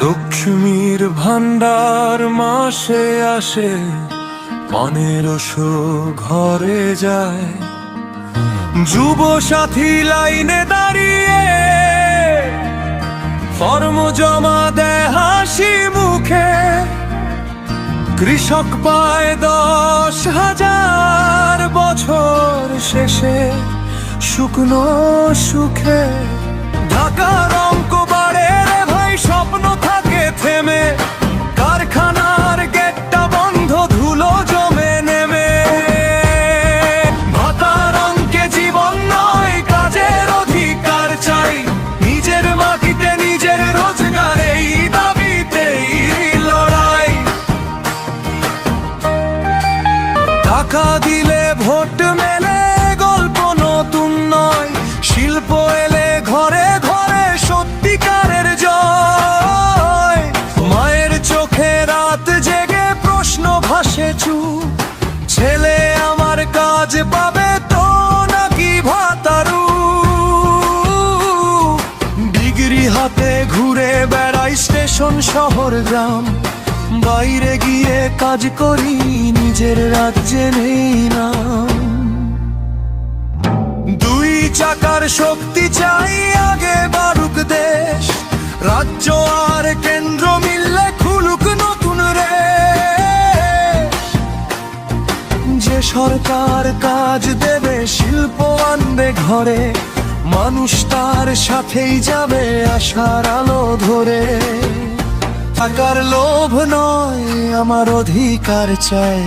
লক্ষ্মীর ভান্ডার মাসে আসে, 1500 ঘরে যায়। যুব সাথী লাইনে দাঁড়িয়ে ফর্ম জমা দেয় হাসি মুখে। কৃষক পায় 10,000 বছর শেষে শুকনো সুখে। ঢাকার অঙ্ক বাড়ে রে ভাই, স্বপ্ন থাকে থেমে। কারখানার গেটটা বন্ধ, ধুলো জমে নেমে। ভাতার অঙ্কে জীবন নয়, কাজের অধিকার চাই। নিজের মাটিতে নিজের রোজগার, এই দাবিতেই লড়াই। টাকা দিলে ভোট মেলে, গল্প নতুন নয়। শিল্প এলে ঘরে ঘরে সত্যিকারের জয়। মায়ের চোখে রাত জেগে প্রশ্ন ভাসে চুপ, ছেলে আমার কাজ পাবে তো নাকি ভাতারু। ডিগ্রি হাতে ঘুরে বেড়াই স্টেশন শহর গ্রাম। বাইরে গিয়ে কাজ করি, নিজের রাজ্যে নেই নাম। দুই চাকার শক্তি চাই, আগে বাড়ুক দেশ। রাজ্য আর কেন্দ্র মিললে খুলুক নতুন রেশ। যে সরকার কাজ দেবে, শিল্প আনবে ঘরে। মানুষ তার সাথেই যাবে আশার আলো ধরে। টাকার লোভ নয়, আমার অধিকার চাই।